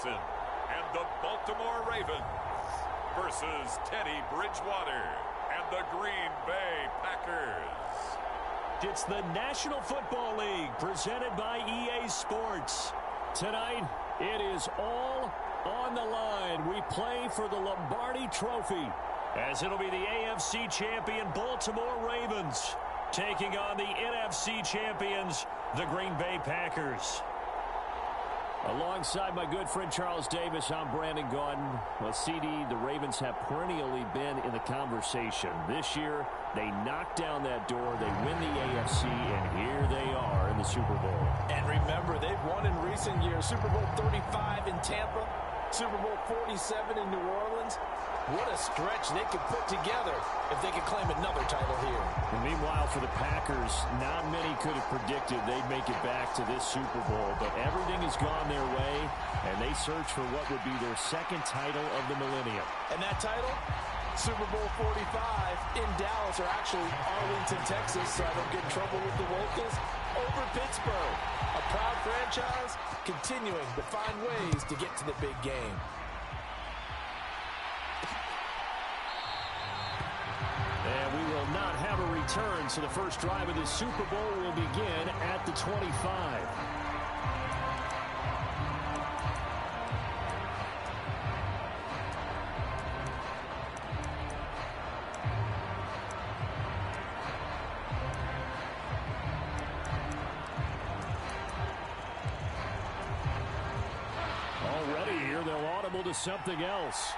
Wilson and the Baltimore Ravens versus Teddy Bridgewater and the Green Bay Packers. It's the National Football League presented by EA Sports. Tonight, it is all on the line. We play for the Lombardi Trophy, as it'll be the AFC champion Baltimore Ravens taking on the NFC champions, the Green Bay Packers. Alongside my good friend Charles Davis, I'm Brandon Gaudin. Well, CD, the Ravens have perennially been in the conversation. This year, they knock down that door, they win the AFC, and here they are in the Super Bowl. And remember, they've won in recent years. Super Bowl 35 in Tampa, Super Bowl 47 in New Orleans. What a stretch they could put together if they could claim another title here. And meanwhile, for the Packers, not many could have predicted they'd make it back to this Super Bowl, but everything has gone their way, and they search for what would be their second title of the millennium. And that title? Super Bowl 45 in Dallas, or actually Arlington, Texas, so I don't get in trouble with the locals, over Pittsburgh. A proud franchise continuing to find ways to get to the big game. And we will not have a return, so the first drive of the Super Bowl will begin at the 25. Already here, they'll audible to something else.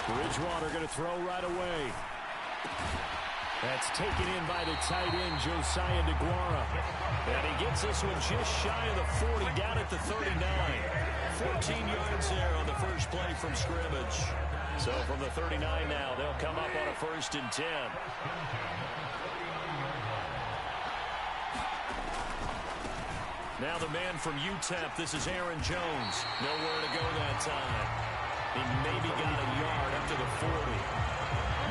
Bridgewater going to throw right away. That's taken in by the tight end, Josiah DeGuara. And he gets this one just shy of the 40, down at the 39. 14 yards there on the first play from scrimmage. So from the 39 now, they'll come up on a 1st and 10. Now the man from UTEP, this is Aaron Jones. Nowhere to go that time. He maybe got a yard up to the 40.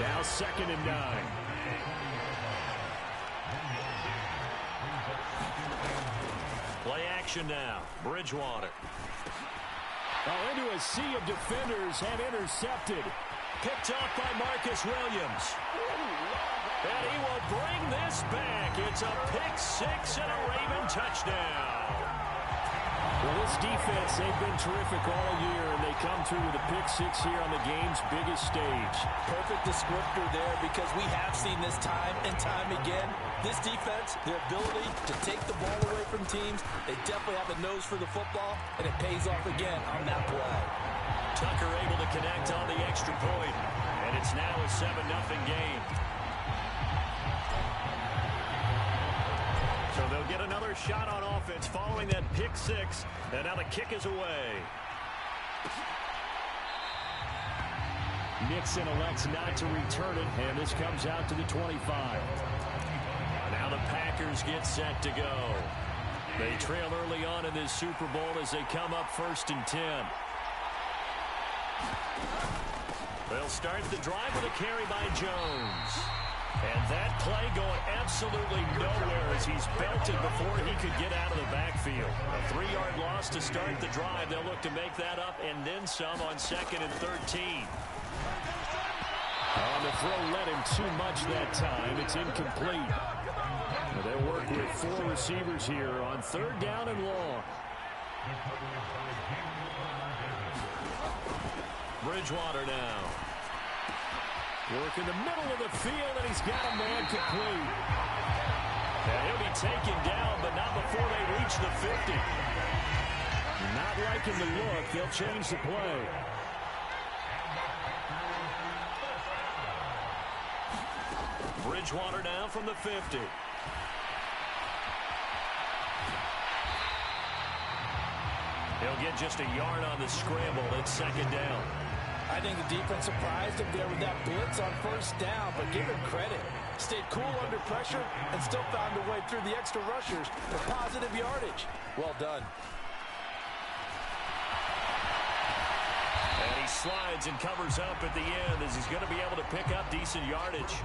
Now 2nd and 9. Play action now. Bridgewater. Oh, into a sea of defenders and intercepted. Picked off by Marcus Williams. And he will bring this back. It's a pick six and a Raven touchdown. Well, this defense, they've been terrific all year, and they come through with a pick six here on the game's biggest stage. Perfect descriptor there, because we have seen this time and time again. This defense, their ability to take the ball away from teams, they definitely have a nose for the football, and it pays off again on that play. Tucker able to connect on the extra point, and it's now a 7-0 game. So they'll get another shot on offense following that pick six, and now the kick is away. Nixon elects not to return it, and this comes out to the 25. Now the Packers get set to go. They trail early on in this Super Bowl as they come up 1st and 10. They'll start the drive with a carry by Jones. And that play going absolutely nowhere as he's belted before he could get out of the backfield. A 3-yard loss to start the drive. They'll look to make that up and then some on 2nd and 13. The throw led him too much that time. It's incomplete. They'll work with 4 receivers here on 3rd down and long. Bridgewater now. Work in the middle of the field, and he's got a man complete. And he'll be taken down, but not before they reach the 50. Not liking the look. They'll change the play. Bridgewater now from the 50. He'll get just a yard on the scramble. It's 2nd down. I think the defense surprised him there with that blitz on 1st down, but give him credit. Stayed cool under pressure and still found a way through the extra rushers for positive yardage. Well done. And he slides and covers up at the end as he's going to be able to pick up decent yardage.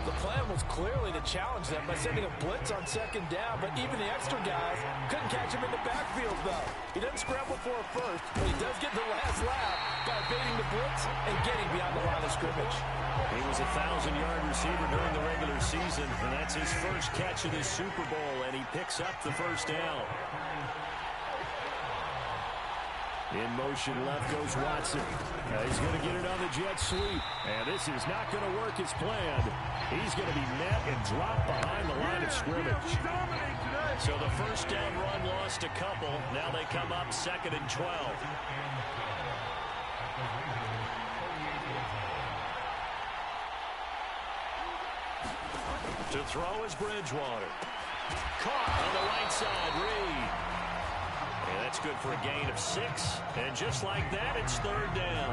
The plan was clearly to challenge them by sending a blitz on second down, but even the extra guys couldn't catch him in the backfield, though. He doesn't scramble for a first, but he does get the last lap by evading the blitz and getting beyond the line of scrimmage. He was a 1,000-yard receiver during the regular season, and that's his first catch of this Super Bowl, and he picks up the first down. In motion left goes Watson. He's going to get it on the jet sweep. And this is not going to work as planned. He's going to be met and dropped behind the line of scrimmage. So the first down run lost a couple. Now they come up 2nd and 12. To throw is Bridgewater. Caught on the right side, Reed. And that's good for a gain of 6. And just like that, it's 3rd down.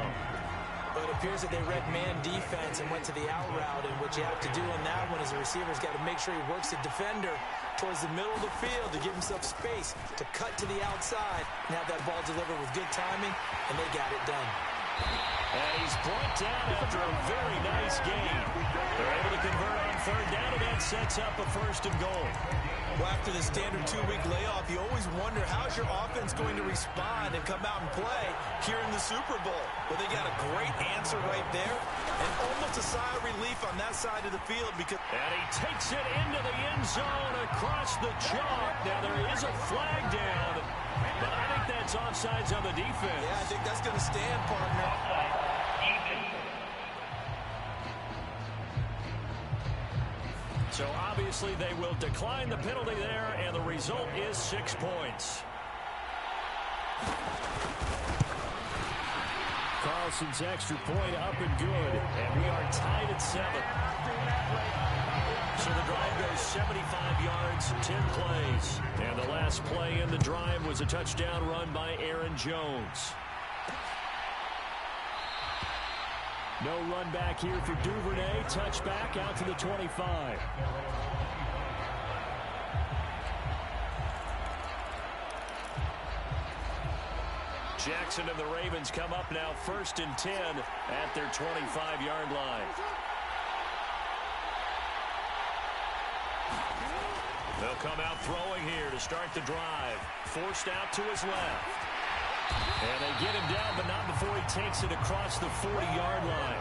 But it appears that they read man defense and went to the out route. And what you have to do on that one is the receiver's got to make sure he works the defender towards the middle of the field to give himself space to cut to the outside and have that ball delivered with good timing, and they got it done. And he's brought down after a very nice gain. They're able to convert on 3rd down, and that sets up a 1st and goal. Well, after the standard 2-week layoff, you always wonder how's your offense going to respond and come out and play here in the Super Bowl. Well, they got a great answer right there and almost a sigh of relief on that side of the field because... And he takes it into the end zone across the chalk. Now, there is a flag down, but I think that's offsides on the defense. Yeah, I think that's going to stand, partner. So obviously they will decline the penalty there, and the result is 6 points. Carlson's extra point up and good, and we are tied at 7. So the drive goes 75 yards, 10 plays. And the last play in the drive was a touchdown run by Aaron Jones. No run back here for Duvernay. Touchback out to the 25. Jackson and the Ravens come up now 1st and 10 at their 25-yard line. They'll come out throwing here to start the drive. Forced out to his left. And they get him down, but not before he takes it across the 40-yard line.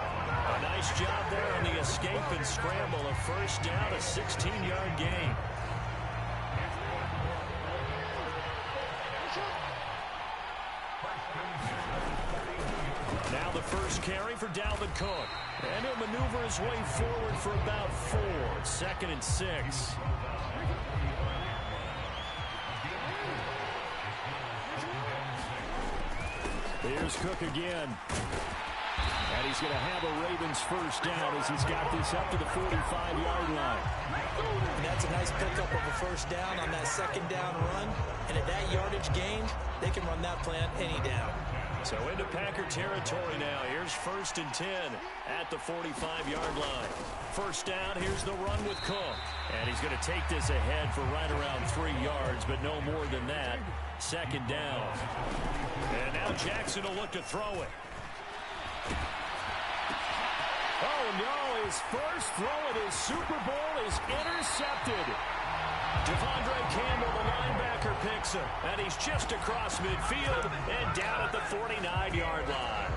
A nice job there on the escape and scramble. A 1st down, a 16-yard gain. Now the first carry for Dalvin Cook. And he'll maneuver his way forward for about 4. 2nd and 6. Here's Cook again. And he's going to have a Ravens first down as he's got this up to the 45-yard line. And that's a nice pickup of a first down on that 2nd down run. And at that yardage gained, they can run that plan any down. So into Packer territory now. Here's 1st and 10 at the 45-yard line. First down, here's the run with Cook. And he's going to take this ahead for right around 3 yards, but no more than that. 2nd down. And now Jackson will look to throw it. Oh, no, his first throw of his Super Bowl is intercepted. Devondre Campbell, the linebacker, picks him. And he's just across midfield and down at the 49-yard line.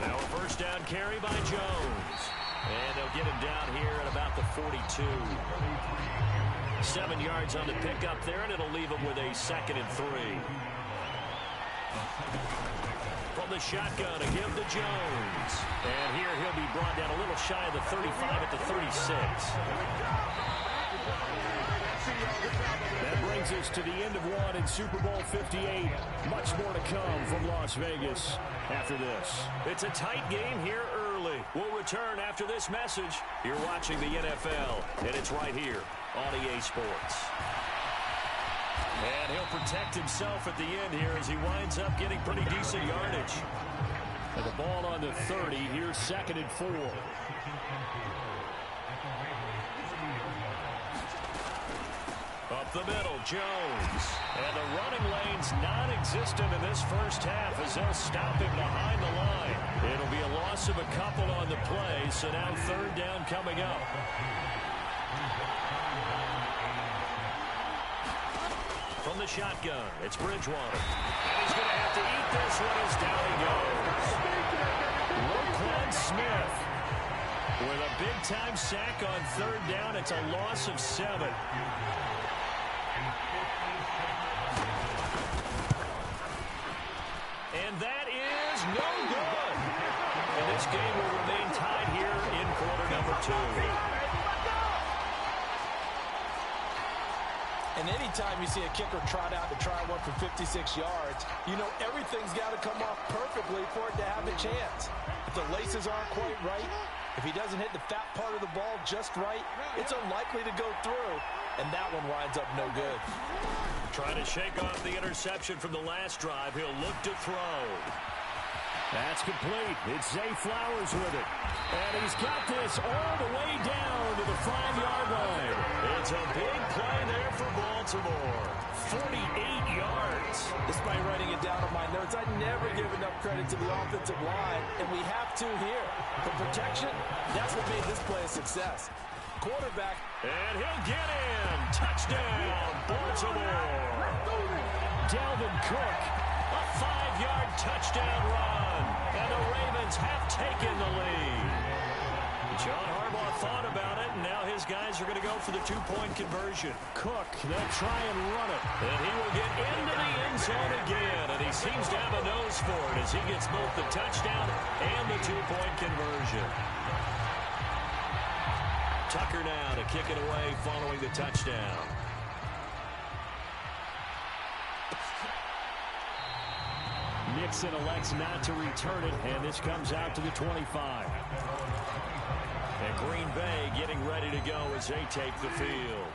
Now a first down carry by Jones. And they'll get him down here at about the 42. 7 yards on the pickup there, and it'll leave him with a 2nd and 3. From the shotgun, a give to Jones. And here he'll be brought down a little shy of the 35 at the 36. That brings us to the end of one in Super Bowl 58. Much more to come from Las Vegas after this. It's a tight game here early. We'll return after this message. You're watching the NFL, and it's right here on EA Sports. And he'll protect himself at the end here as he winds up getting pretty decent yardage. And the ball on the 30. Here's 2nd and 4. up the middle, Jones. And the running lane's non-existent in this first half as they'll stop him behind the line. It'll be a loss of a couple on the play, so now third down coming up. From the shotgun, it's Bridgewater. And he's going to have to eat this one as down he goes. Roquan Smith with a big-time sack on third down. It's a loss of 7. And that is no good. And this game will remain tied here in quarter number 2. And anytime you see a kicker trot out to try one for 56 yards, you know everything's got to come off perfectly for it to have a chance. If the laces aren't quite right, if he doesn't hit the fat part of the ball just right, it's unlikely to go through, and that one winds up no good. Trying to shake off the interception from the last drive. He'll look to throw. That's complete. It's Zay Flowers with it. And he's got this all the way down to the 5-yard line. It's a big play there for Baltimore. 48 yards. Despite writing it down on my notes, I never give enough credit to the offensive line, and we have to here. The protection, that's what made this play a success. Quarterback. And he'll get in. Touchdown, Baltimore. Dalvin Cook, a 5-yard touchdown run. And the Ravens have taken the lead. John Harbaugh thought about it, and now his guys are going to go for the 2-point conversion. Cook, they'll try and run it. And he will get into the end zone again, and he seems to have a nose for it as he gets both the touchdown and the 2-point conversion. Tucker now to kick it away following the touchdown. Nixon elects not to return it, and this comes out to the 25. And Green Bay getting ready to go as they take the field.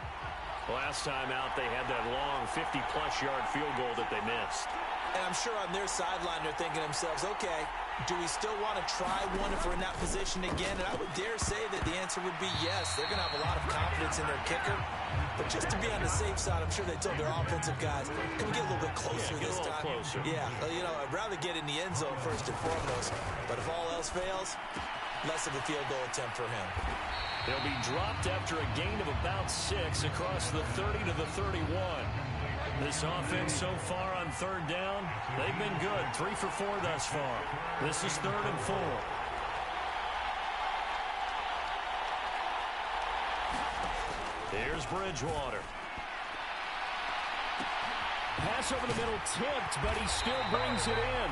Last time out, they had that long 50-plus yard field goal that they missed. And I'm sure on their sideline they're thinking to themselves, okay, do we still want to try one if we're in that position again? And I would dare say that the answer would be yes. They're going to have a lot of confidence in their kicker. But just to be on the safe side, I'm sure they told their offensive guys, can we get a little bit closer this time? Closer. Yeah, you know, I'd rather get in the end zone first and foremost. But if all else fails, less of a field goal attempt for him. He'll be dropped after a gain of about 6 across the 30 to the 31. This offense so far on third down, they've been good. 3 for 4 thus far. This is 3rd and 4. Here's Bridgewater. Pass over the middle tipped, but he still brings it in.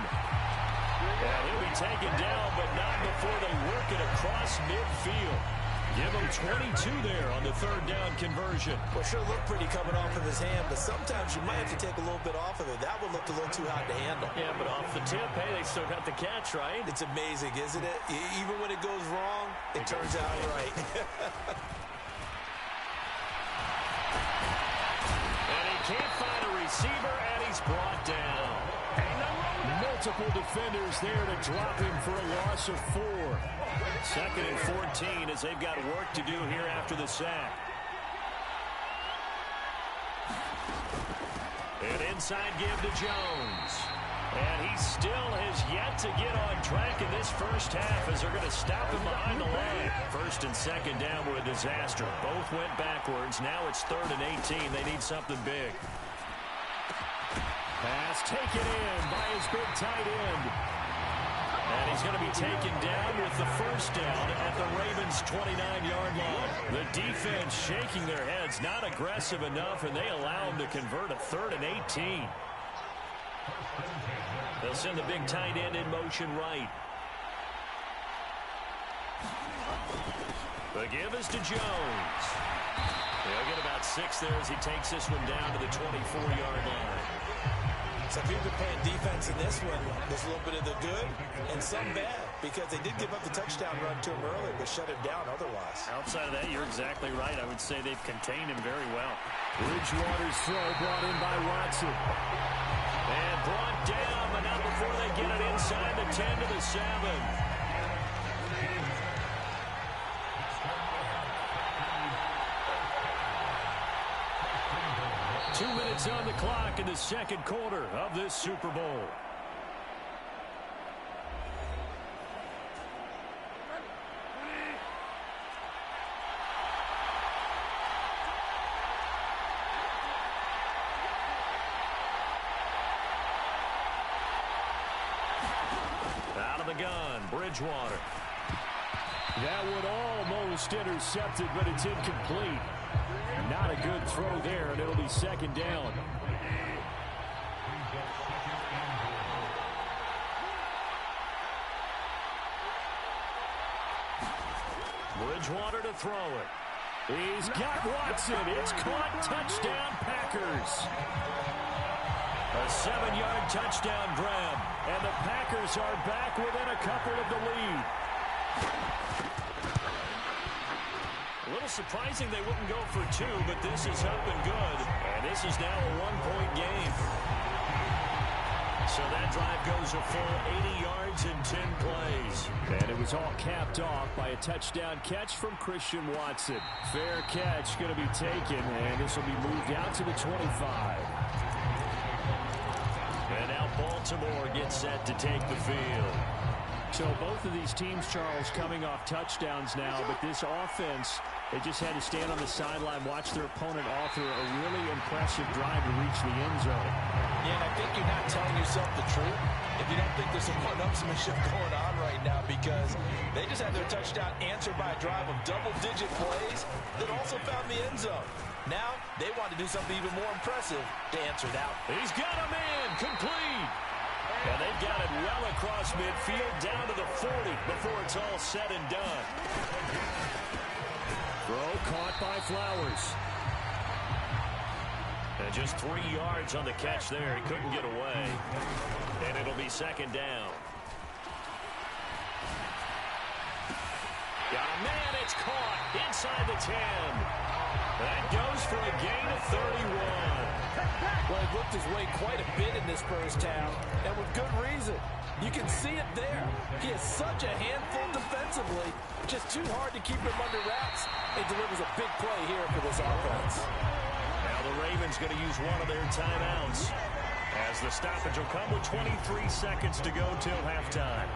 And he'll be taken down, but not before they work it across midfield. Give him 22 there on the 3rd down conversion. Well, sure looked pretty coming off of his hand, but sometimes you might have to take a little bit off of it. That one looked a little too hot to handle. Yeah, but off the tip, hey, they still got the catch, right? It's amazing, isn't it? Even when it goes wrong, it turns out right. And he can't find a receiver, and he's brought down. Multiple defenders there to drop him for a loss of 4. 2nd and 14 as they've got work to do here after the sack. An inside give to Jones. And he still has yet to get on track in this first half as they're going to stop him behind the line. 1st and 2nd down were a disaster. Both went backwards. Now it's 3rd and 18. They need something big. Pass taken in by his big tight end. And he's going to be taken down with the first down at the Ravens' 29-yard line. The defense shaking their heads, not aggressive enough, and they allow him to convert a 3rd and 18. They'll send the big tight end in motion right. The give is to Jones. He'll get about 6 there as he takes this one down to the 24-yard line. So if you've been playing defense in this one, there's a little bit of the good and some bad because they did give up the touchdown run to him earlier, but shut him down otherwise. Outside of that, you're exactly right. I would say they've contained him very well. Bridgewater's throw brought in by Watson. And brought down, but not before they get it inside the 10 to the 7. minutes on the clock in the second quarter of this Super Bowl. Out of the gun, Bridgewater. That would almost intercept it, but it's incomplete. Not a good throw there, and it'll be second down. Bridgewater to throw it. He's got Watson. It's caught. Touchdown, Packers. A 7-yard touchdown grab, and the Packers are back within a couple of the lead. A little surprising they wouldn't go for two, but this is up and good, and this is now a one-point game. So that drive goes a full 80 yards in 10 plays. And it was all capped off by a touchdown catch from Christian Watson. Fair catch going to be taken, and this will be moved out to the 25. And now Baltimore gets set to take the field. So both of these teams, Charles, coming off touchdowns now, but this offense, they just had to stand on the sideline, watch their opponent author a really impressive drive to reach the end zone. Yeah, and I think you're not telling yourself the truth if you don't think there's some one-upsmanship going on right now, because they just had their touchdown answered by a drive of double-digit plays that also found the end zone. Now, they want to do something even more impressive to answer it out. He's got a man, complete. And they've got it well across midfield, down to the 40 before it's all said and done. Throw caught by Flowers. And just 3 yards on the catch there. He couldn't get away. And it'll be second down. Got a man, it's caught inside the 10. That goes for a gain of 31. Well, he looked his way quite a bit in this first half, and with good reason. You can see it there. He is such a handful defensively, just too hard to keep him under wraps. He delivers a big play here for this offense. Now the Ravens going to use one of their timeouts, as the stoppage will come with 23 seconds to go till halftime.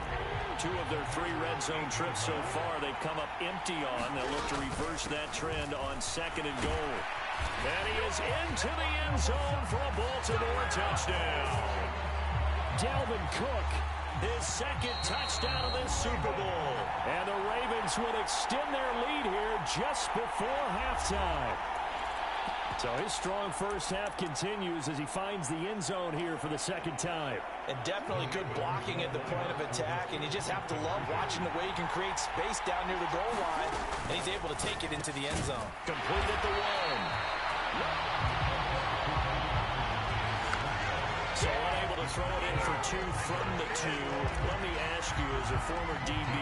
2 of their 3 red zone trips so far they've come up empty on. They'll look to reverse that trend on second and goal. And he is into the end zone for a Baltimore touchdown. Dalvin Cook, his second touchdown of this Super Bowl. And the Ravens would extend their lead here just before halftime. So his strong first half continues as he finds the end zone here for the second time. And definitely good blocking at the point of attack, and you just have to love watching the way he can create space down near the goal line, and he's able to take it into the end zone. Complete at the 1. So unable to throw it in for 2 from the 2. Let me ask you, as a former DB,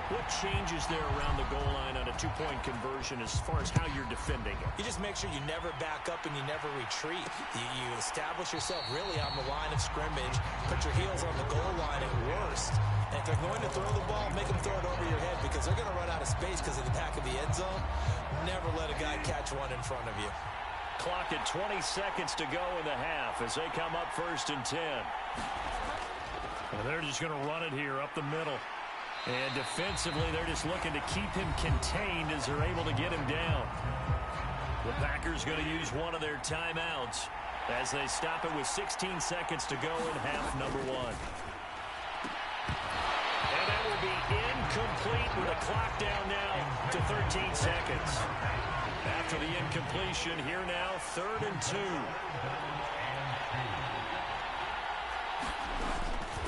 what changes there around the goal line on a 2-point conversion as far as how you're defending it? You just make sure you never back up and you never retreat. You establish yourself really on the line of scrimmage, put your heels on the goal line at worst. And if they're going to throw the ball, make them throw it over your head, because they're going to run out of space because of the back of the end zone. Never let a guy catch one in front of you. Clock at 20 seconds to go in the half as they come up 1st and 10. Well, they're just going to run it here up the middle. And defensively, they're just looking to keep him contained as they're able to get him down. The Packers going to use one of their timeouts as they stop it with 16 seconds to go in half number 1. And that will be incomplete with the clock down now to 13 seconds. After the incompletion, here now, 3rd and 2.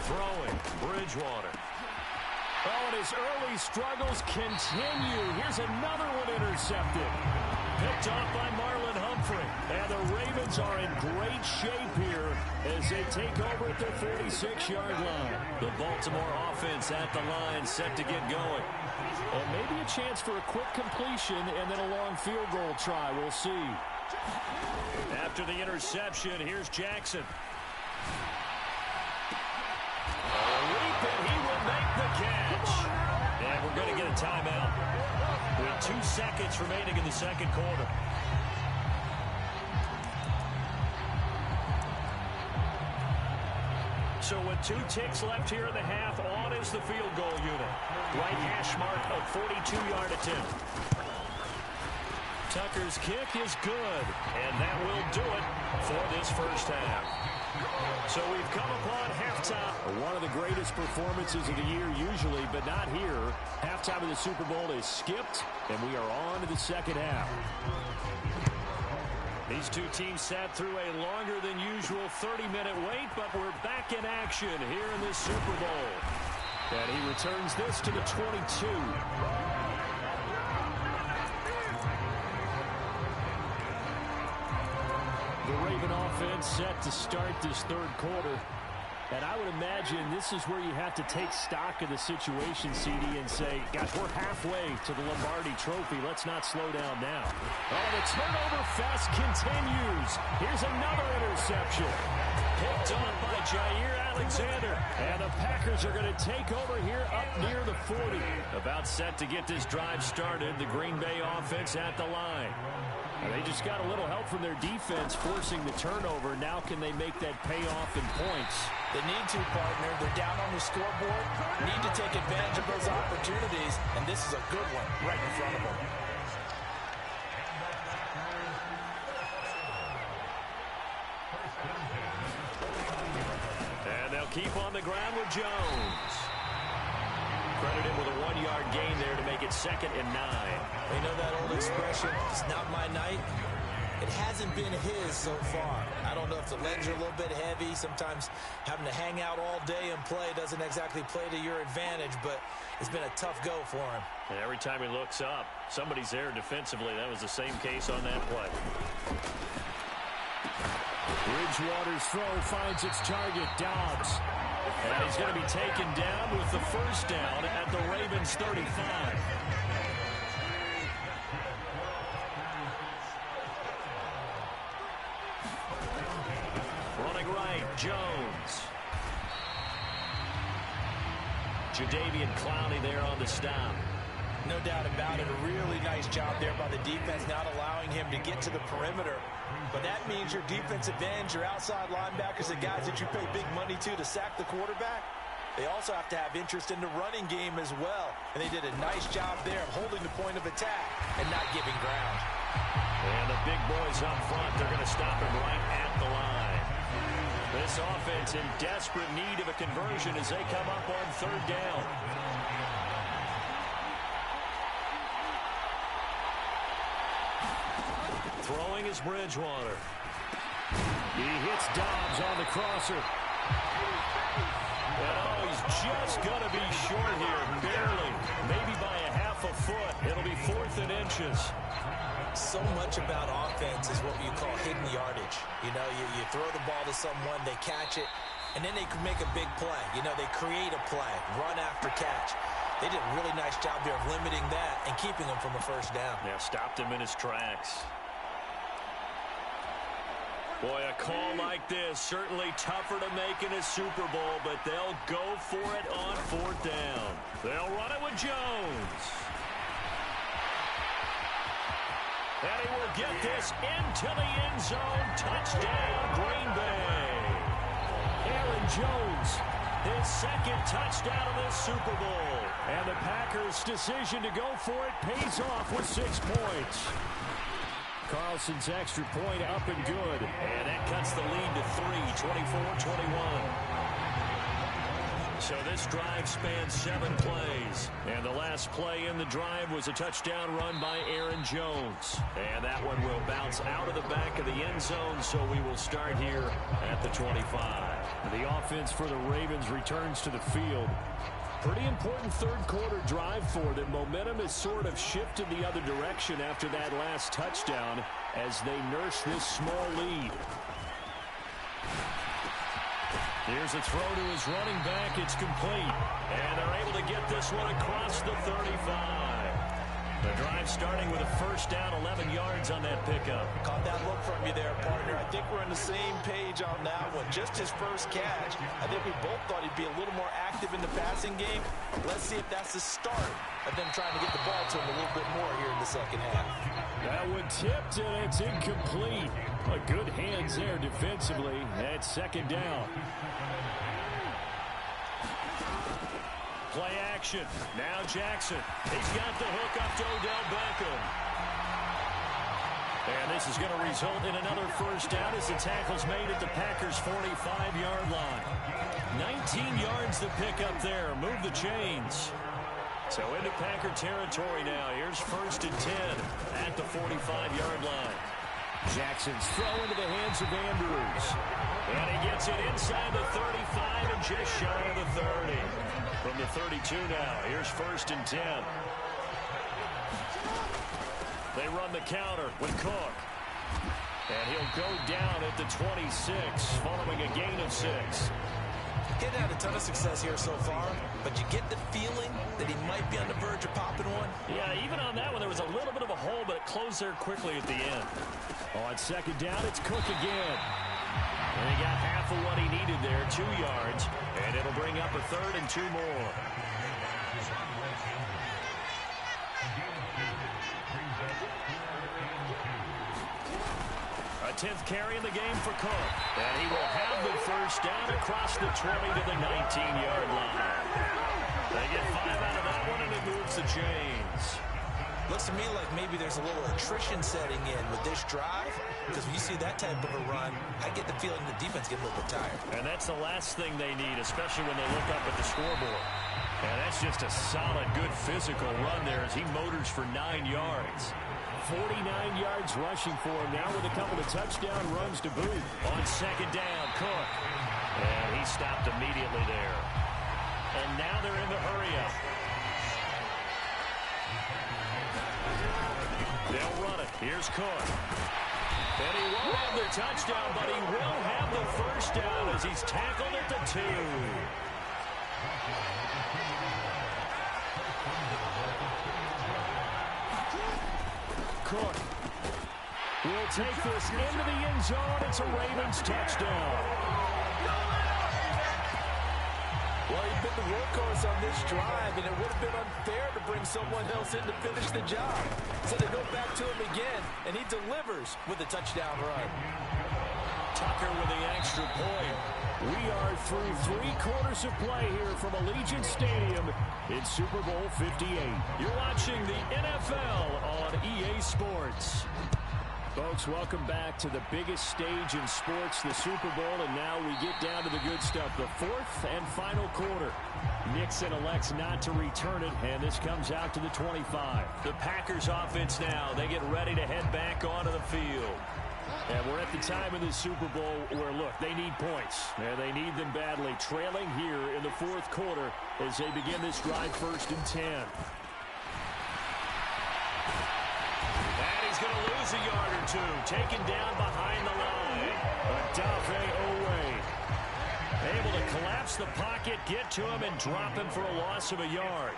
Throwing, Bridgewater. Oh, and his early struggles continue. Here's another one intercepted. Picked off by Marlon Humphrey. And the Ravens are in great shape here as they take over at their 46-yard line. The Baltimore offense at the line, set to get going. And maybe a chance for a quick completion and then a long field goal try. We'll see. After the interception, here's Jackson. He will make the catch. And we're going to get a timeout with 2 seconds remaining in the second quarter. So with 2 ticks left here in the half, on is the field goal unit. Right hash mark of 42-yard attempt. Tucker's kick is good, and that will do it for this first half. So we've come upon halftime. One of the greatest performances of the year usually, but not here. Halftime of the Super Bowl is skipped, and we are on to the second half. These two teams sat through a longer than usual 30-minute wait, but we're back in action here in this Super Bowl. And he returns this to the 22. The Raven offense set to start this third quarter. And I would imagine this is where you have to take stock of the situation, CD, and say, gosh, we're halfway to the Lombardi Trophy. Let's not slow down now. Oh, the turnover fest continues. Here's another interception. Picked on by Jair Alexander. And the Packers are going to take over here up near the 40. About set to get this drive started. The Green Bay offense at the line. And they just got a little help from their defense forcing the turnover. Now can they make that pay off in points? They need to, partner. They're down on the scoreboard. Need to take advantage of those opportunities. And this is a good one right in front of them. And they'll keep on the ground with Jones. Credit him with a 1-yard gain there to make it 2nd and 9. You know that old expression, it's not my night? It hasn't been his so far. I don't know if the legs are a little bit heavy. Sometimes having to hang out all day and play doesn't exactly play to your advantage, but it's been a tough go for him. And every time he looks up, somebody's there defensively. That was the same case on that play. Bridgewater's throw finds its target, Dobbs. And he's going to be taken down with the first down at the Ravens 35. Running right, Jones. Jadeveon Clowney there on the stop. No doubt about it. A really nice job there by the defense, not allowing him to get to the perimeter. But that means your defensive ends, your outside linebackers, the guys that you pay big money to sack the quarterback, they also have to have interest in the running game as well. And they did a nice job there of holding the point of attack and not giving ground. And the big boys up front, they're going to stop him right at the line. This offense in desperate need of a conversion as they come up on 3rd down. Throwing is Bridgewater. He hits Dobbs on the crosser. Oh, he's just going to be short here, barely. Maybe by a half a foot. It'll be 4th and inches. So much about offense is what you call hidden yardage. You know, you throw the ball to someone, they catch it, and then they can make a big play. You know, they create a play, run after catch. They did a really nice job there of limiting that and keeping him from a first down. Yeah, stopped him in his tracks. Boy, a call like this, certainly tougher to make in a Super Bowl, but they'll go for it on 4th down. They'll run it with Jones. And he will get this into the end zone. Touchdown, Green Bay. Aaron Jones, his 2nd touchdown of this Super Bowl. And the Packers' decision to go for it pays off with 6 points. Carlson's extra point up and good. And that cuts the lead to 3, 24-21. So this drive spans 7 plays. And the last play in the drive was a touchdown run by Aaron Jones. And that one will bounce out of the back of the end zone, so we will start here at the 25. The offense for the Ravens returns to the field. Pretty important third quarter drive for them. Momentum has sort of shifted the other direction after that last touchdown as they nurse this small lead. Here's a throw to his running back. It's complete. And they're able to get this one across the 35. The drive starting with a first down, 11 yards on that pickup. Caught that look from you there, partner. I think we're on the same page on that one. Just his first catch. I think we both thought he'd be a little more active in the passing game. Let's see if that's the start of them trying to get the ball to him a little bit more here in the second half. That one tipped, and it's incomplete. Good hands there defensively. That's 2nd down. Play action. Now Jackson. He's got the hook up to Odell Beckham. And this is going to result in another first down as the tackle's made at the Packers' 45-yard line. 19 yards to pick up there. Move the chains. So into Packer territory now. Here's 1st and 10 at the 45-yard line. Jackson's throw into the hands of Andrews. And he gets it inside the 35 and just shy of the 30. From the 32 now, here's 1st and 10. They run the counter with Cook. And he'll go down at the 26 following a gain of 6. He's had a ton of success here so far, but you get the feeling that he might be on the verge of popping one. Yeah, even on that one, there was a little bit of a hole, but it closed there quickly at the end. On 2nd down, it's Cook again. And he got half of what he needed there, 2 yards. And it'll bring up a 3rd and 2 more. A 10th carry in the game for Cook. And he will have the first down across the 20 to the 19-yard line. They get 5 out of that one, and it moves the chains. Looks to me like maybe there's a little attrition setting in with this drive, because when you see that type of a run, I get the feeling the defense gets a little bit tired. And that's the last thing they need, especially when they look up at the scoreboard. And that's just a solid, good physical run there as he motors for 9 yards. 49 yards rushing for him now with a couple of touchdown runs to boot. On 2nd down, Cook. And he stopped immediately there. And now they're in the hurry-up. They'll run it. Here's Cook. And he won't have the touchdown, but he will have the first down as he's tackled at the 2. Cook will take this into the end zone. It's a Ravens touchdown. Well, he's been the workhorse on this drive, and it would have been unfair to bring someone else in to finish the job. So they go back to him again, and he delivers with a touchdown run. Tucker with the extra point. We are through 3 quarters of play here from Allegiant Stadium in Super Bowl 58. You're watching the NFL on EA Sports. Folks, welcome back to the biggest stage in sports, the Super Bowl, and now we get down to the good stuff, the 4th and final quarter. Nixon elects not to return it, and this comes out to the 25. The Packers offense now, they get ready to head back onto the field. And we're at the time in the Super Bowl where, look, they need points, and they need them badly, trailing here in the 4th quarter as they begin this drive 1st and 10. Going to lose a yard or 2. Taken down behind the line. Odafe Oweh able to collapse the pocket, get to him, and drop him for a loss of a yard.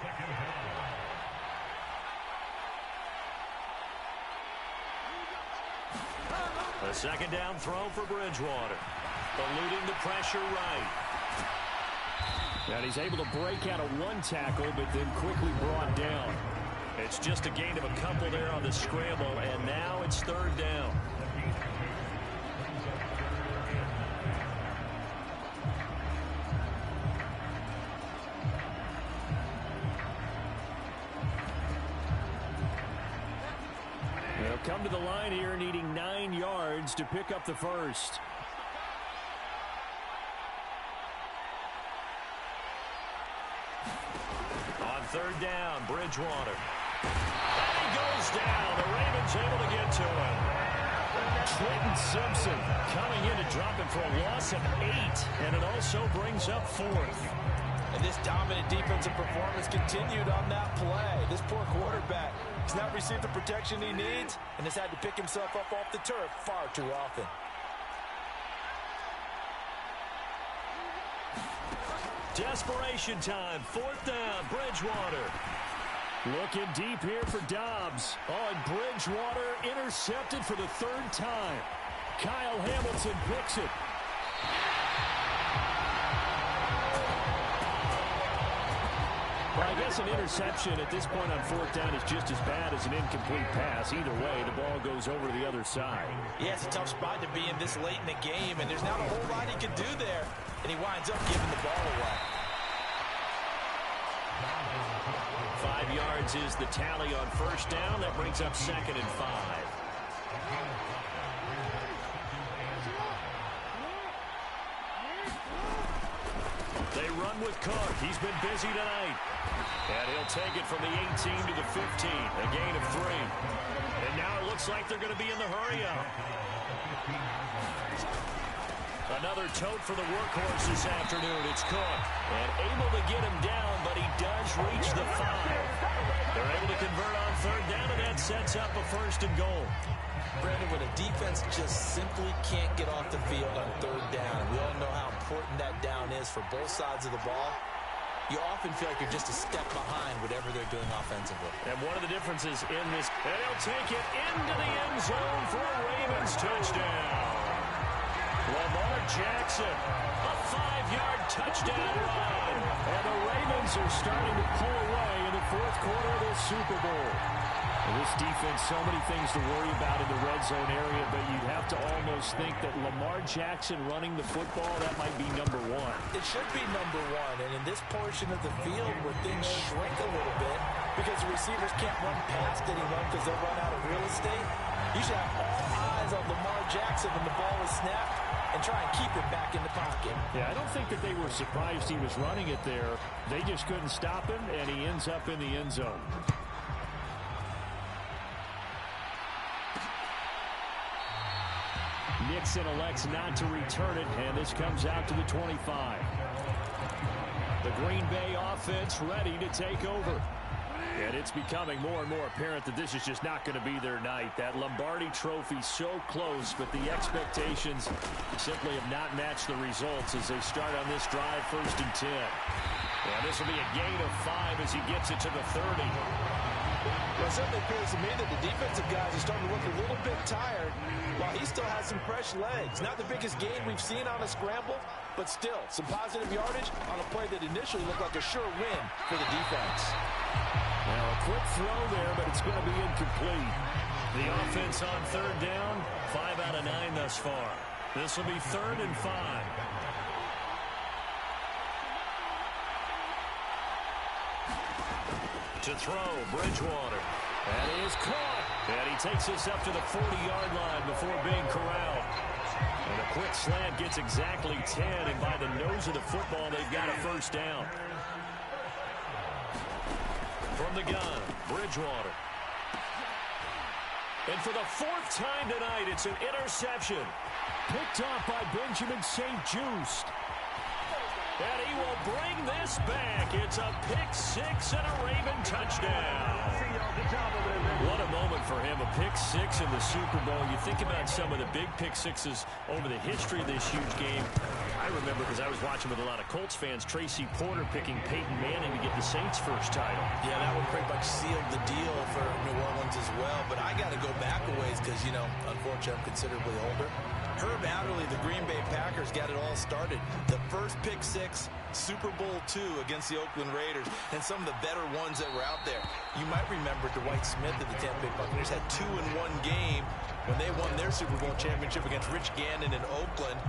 A 2nd down throw for Bridgewater. Eluding the pressure right. And he's able to break out of 1 tackle, but then quickly brought down. It's just a gain of a couple there on the scramble, and now it's 3rd down. They'll come to the line here needing 9 yards to pick up the first. On 3rd down, Bridgewater. And he goes down. The Ravens able to get to him. Trenton Simpson coming in to drop him for a loss of 8. And it also brings up 4th. And this dominant defensive performance continued on that play. This poor quarterback has not received the protection he needs and has had to pick himself up off the turf far too often. Desperation time. 4th down, Bridgewater. Looking deep here for Dobbs. Oh, and Bridgewater intercepted for the 3rd time. Kyle Hamilton picks it. Well, I guess an interception at this point on 4th down is just as bad as an incomplete pass. Either way, the ball goes over to the other side. Yeah, it's a tough spot to be in this late in the game, and there's not a whole lot he can do there, and he winds up giving the ball away. 5 yards is the tally on first down. That brings up 2nd and 5. They run with Cook. He's been busy tonight. And he'll take it from the 18 to the 15. A gain of 3. And now it looks like they're going to be in the hurry-up. Another tote for the workhorse this afternoon. It's Cook. And able to get him down, but he does reach the 5. They're able to convert on third down, and that sets up a 1st and goal. Brandon, when a defense just simply can't get off the field on third down, we all know how important that down is for both sides of the ball. You often feel like you're just a step behind whatever they're doing offensively. And one of the differences in this, and he'll take it into the end zone for a Ravens touchdown. Lamar Jackson, a 5-yard touchdown run. And the Ravens are starting to pull away in the 4th quarter of this Super Bowl. And this defense, so many things to worry about in the red zone area, but you'd have to almost think that Lamar Jackson running the football, that might be number 1. It should be number 1, and in this portion of the field where things shrink a little bit because the receivers can't run past anyone because they'll run out of real estate, you should have all eyes on Lamar Jackson when the ball is snapped and try and keep it back in the pocket. Yeah, I don't think that they were surprised he was running it there. They just couldn't stop him, and he ends up in the end zone. Nixon elects not to return it, and this comes out to the 25. The Green Bay offense ready to take over. And it's becoming more and more apparent that this is just not going to be their night. That Lombardi Trophy so close, but the expectations simply have not matched the results as they start on this drive, 1st and 10. And this will be a gain of 5 as he gets it to the 30. Well, it certainly appears to me that the defensive guys are starting to look a little bit tired while he still has some fresh legs. Not the biggest gain we've seen on a scramble, but still some positive yardage on a play that initially looked like a sure win for the defense. Now a quick throw there, but it's going to be incomplete. The offense on third down, 5 out of 9 thus far. This will be 3rd and 5. To throw, Bridgewater. That is caught. And he takes us up to the 40-yard line before being corralled. And a quick slant gets exactly 10, and by the nose of the football, they've got a 1st down. From the gun, Bridgewater. And for the 4th time tonight, it's an interception. Picked off by Benjamin St-Juste. And he will bring this back. It's a pick-6 and a Raven touchdown. What a moment for him, a pick-6 in the Super Bowl. You think about some of the big pick-6s over the history of this huge game. I remember, because I was watching with a lot of Colts fans, Tracy Porter picking Peyton Manning to get the Saints' first title. Yeah, that one pretty much sealed the deal for New Orleans as well. But I got to go back a ways because, you know, unfortunately I'm considerably older. Herb Adderley, the Green Bay Packers, got it all started. The first pick-6, Super Bowl II against the Oakland Raiders, and some of the better ones that were out there. You might remember Dwight Smith of the Tampa Bay Buccaneers had 2 in one game when they won their Super Bowl championship against Rich Gannon in Oakland.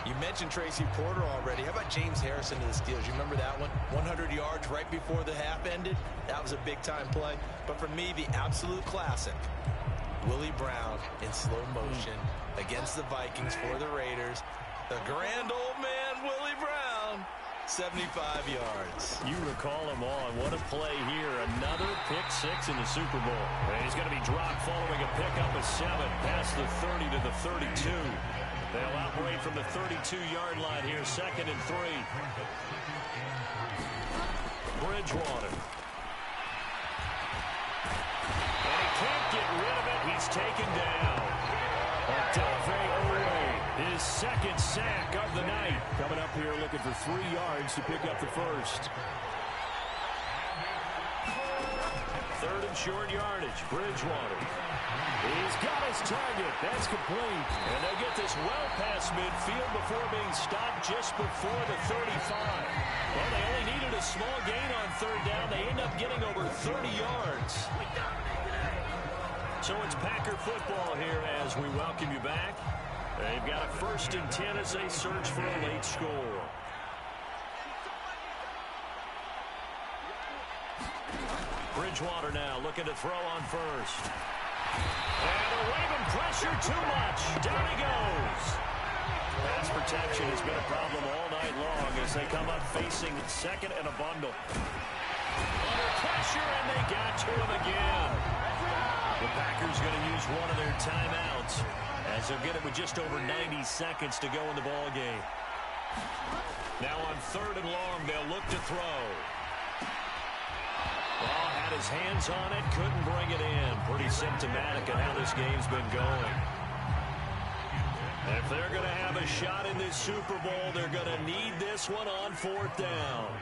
You mentioned Tracy Porter already. How about James Harrison to the Steelers? You remember that one? 100 yards right before the half ended. That was a big-time play. But for me, the absolute classic, Willie Brown in slow motion against the Vikings for the Raiders. The grand old man, Willie Brown, 75 yards. You recall them all, and what a play here. Another pick-6 in the Super Bowl. And he's going to be dropped following a pickup of 7 past the 30 to the 32. They'll operate from the 32-yard line here, 2nd and 3. Bridgewater. And he can't get rid of it. He's taken down. Odafe Oweh, his 2nd sack of the night. Coming up here looking for 3 yards to pick up the first. 3rd and short yardage. Bridgewater. He's got his target. That's complete. And they'll get this well past midfield before being stopped just before the 35. Well, they only needed a small gain on 3rd down. They end up getting over 30 yards. So it's Packer football here as we welcome you back. They've got a 1st and 10 as they search for a late score. Bridgewater now looking to throw on first. And the Raven pressure too much. Down he goes. Pass protection has been a problem all night long as they come up facing second and a bundle. Under pressure, and they got to him again. The Packers going to use one of their timeouts as they'll get it with just over 90 seconds to go in the ball game. Now on 3rd and long, they'll look to throw. Ball had his hands on it, couldn't bring it in. Pretty symptomatic of how this game's been going. If they're going to have a shot in this Super Bowl, they're going to need this one on 4th down.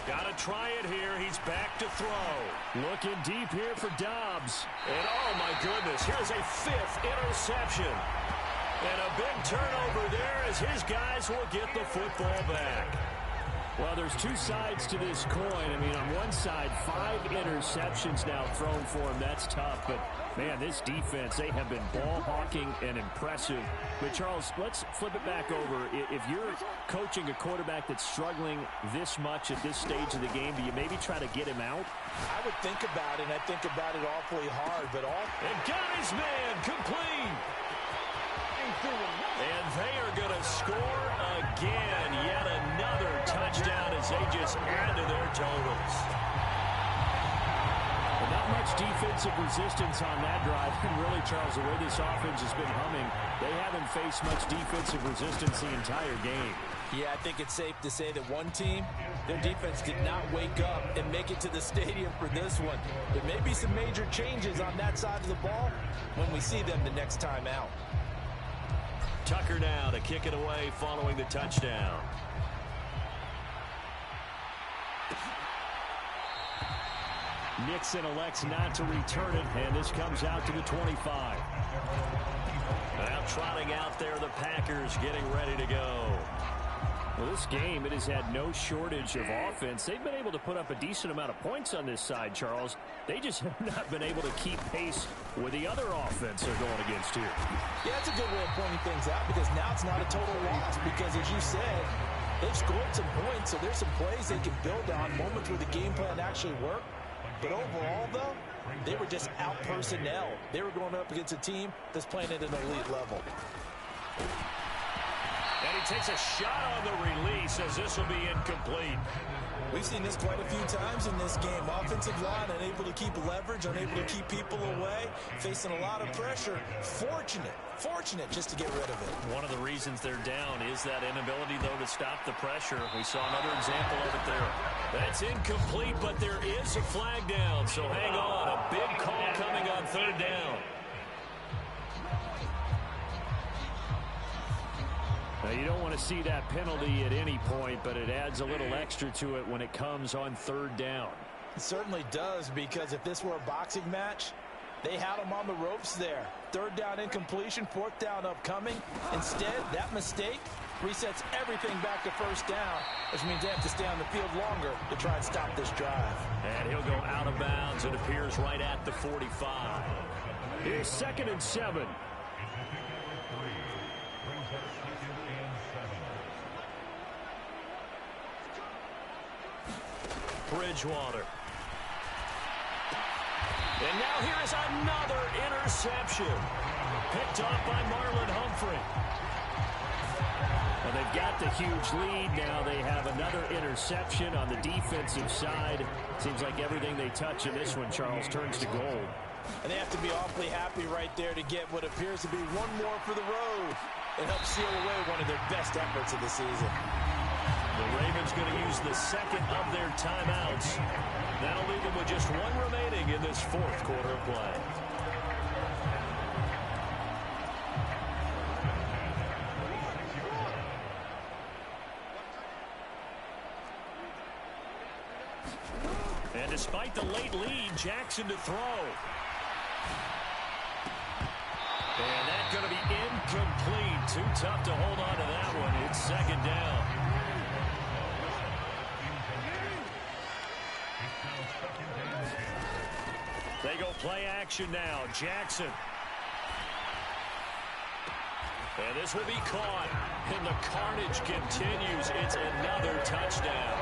Got to try it here. He's back to throw. Looking deep here for Dobbs. And oh my goodness, here's a 5th interception. And a big turnover there as his guys will get the football back. Well, there's two sides to this coin. I mean, on one side, 5 interceptions now thrown for him. That's tough. But, man, this defense, they have been ball hawking and impressive. But, Charles, let's flip it back over. If you're coaching a quarterback that's struggling this much at this stage of the game, do you maybe try to get him out? I would think about it, and I think about it awfully hard. But and got his man complete. And they are going to score again. Yet another touchdown as they just add to their totals. Well, not much defensive resistance on that drive. And really, Charles, the way this offense has been humming, they haven't faced much defensive resistance the entire game. Yeah, I think it's safe to say that one team, their defense did not wake up and make it to the stadium for this one. There may be some major changes on that side of the ball when we see them the next time out. Tucker now to kick it away following the touchdown. Nixon elects not to return it, and this comes out to the 25. Now trotting out there, the Packers getting ready to go. Well, this game, it has had no shortage of offense. They've been able to put up a decent amount of points on this side, Charles. They just have not been able to keep pace with the other offense they're going against here. Yeah, that's a good way of pointing things out because now it's not a total loss because, as you said, they've scored some points, so there's some plays they can build on, moments where the game plan actually worked. But overall, though, they were just out personnel. They were going up against a team that's playing at an elite level. And he takes a shot on the release as this will be incomplete. We've seen this quite a few times in this game. Offensive line unable to keep leverage, unable to keep people away, facing a lot of pressure. Fortunate just to get rid of it. One of the reasons they're down is that inability, though, to stop the pressure. We saw another example of it there. That's incomplete, but there is a flag down, so hang on. A big call coming on 3rd down. Now, you don't want to see that penalty at any point, but it adds a little extra to it when it comes on 3rd down. It certainly does, because if this were a boxing match, they had him on the ropes there. 3rd down incompletion, 4th down upcoming. Instead, that mistake resets everything back to 1st down, which means they have to stay on the field longer to try and stop this drive. And he'll go out of bounds. It appears right at the 45. Here's 2nd and 7. Bridgewater. And now here is another interception. Picked off by Marlon Humphrey. Well, they've got the huge lead. Now they have another interception on the defensive side. Seems like everything they touch in this one, Charles, turns to gold. And they have to be awfully happy right there to get what appears to be one more for the road and help seal away one of their best efforts of the season. The Ravens going to use the 2nd of their timeouts. That'll leave them with just one remaining in this 4th quarter of play. And despite the late lead, Jackson to throw. And that's going to be incomplete. Too tough to hold on to that one. It's 2nd down. They go play action now. Jackson. And this will be caught. And the carnage continues. It's another touchdown.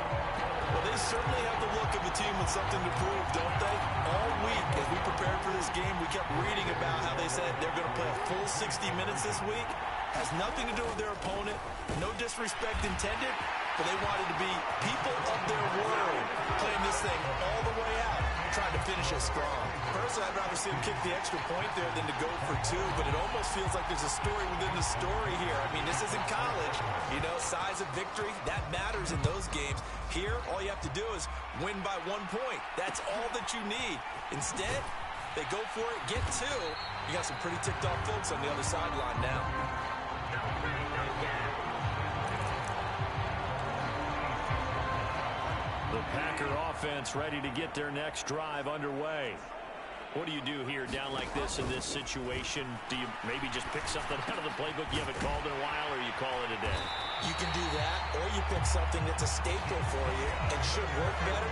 They certainly have the look of a team with something to prove, don't they? All week, as we prepared for this game, we kept reading about how they said they're going to play a full 60 minutes this week. Has nothing to do with their opponent. No disrespect intended, but they wanted to be people of their word, playing this thing all the way out, trying to finish it strong. Personally, I'd rather see them kick the extra point there than to go for two, but it almost feels like there's a story within the story here. I mean, this isn't college. You know, size of victory, that matters in those games. Here, all you have to do is win by 1 point. That's all that you need. Instead, they go for it, get two. You got some pretty ticked off folks on the other sideline now. The Packer offense ready to get their next drive underway. What do you do here down like this in this situation? Do you maybe just pick something out of the playbook you haven't called in a while, or you call it a day? You can do that, or you pick something that's a staple for you and should work better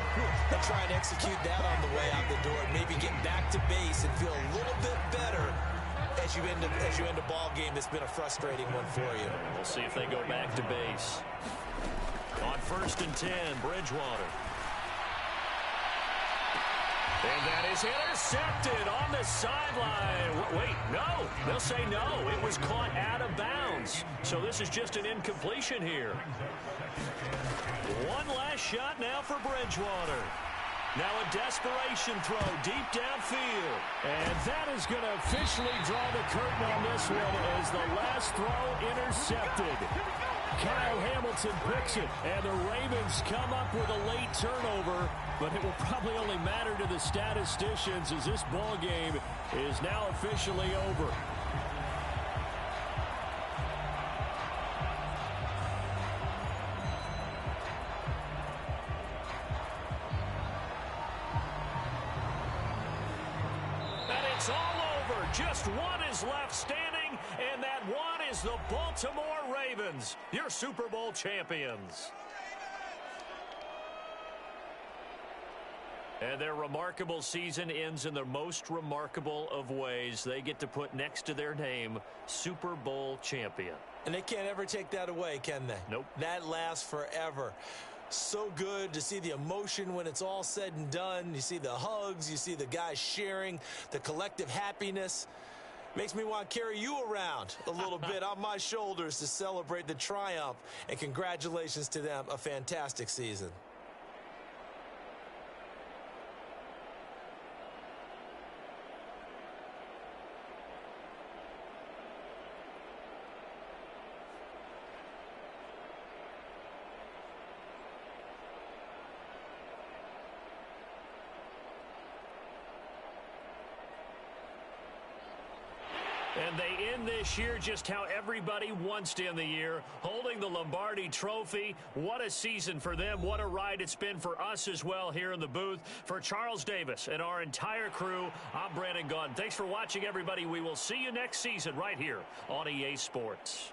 and try and execute that on the way out the door. Maybe get back to base and feel a little bit better as you end a ball game that's been a frustrating one for you. We'll see if they go back to base. On 1st and 10, Bridgewater. And that is intercepted on the sideline. Wait, no. They'll say no. It was caught out of bounds. So this is just an incompletion here. One last shot now for Bridgewater. Now a desperation throw deep downfield. And that is going to officially draw the curtain on this one as the last throw intercepted. Kyle Hamilton picks it, and the Ravens come up with a late turnover, but it will probably only matter to the statisticians as this ball game is now officially over. And it's all over. Just one is left standing, and that one is the Baltimore Ravens, your Super Bowl champions. And their remarkable season ends in the most remarkable of ways. They get to put next to their name, Super Bowl champion. And they can't ever take that away, can they? Nope. That lasts forever. So good to see the emotion when it's all said and done. You see the hugs, you see the guys sharing, the collective happiness. Makes me want to carry you around a little bit on my shoulders to celebrate the triumph. And congratulations to them. A fantastic season. And they end this year just how everybody wants to end the year, holding the Lombardi Trophy. What a season for them. What a ride it's been for us as well here in the booth. For Charles Davis and our entire crew, I'm Brandon Gaudin. Thanks for watching, everybody. We will see you next season right here on EA Sports.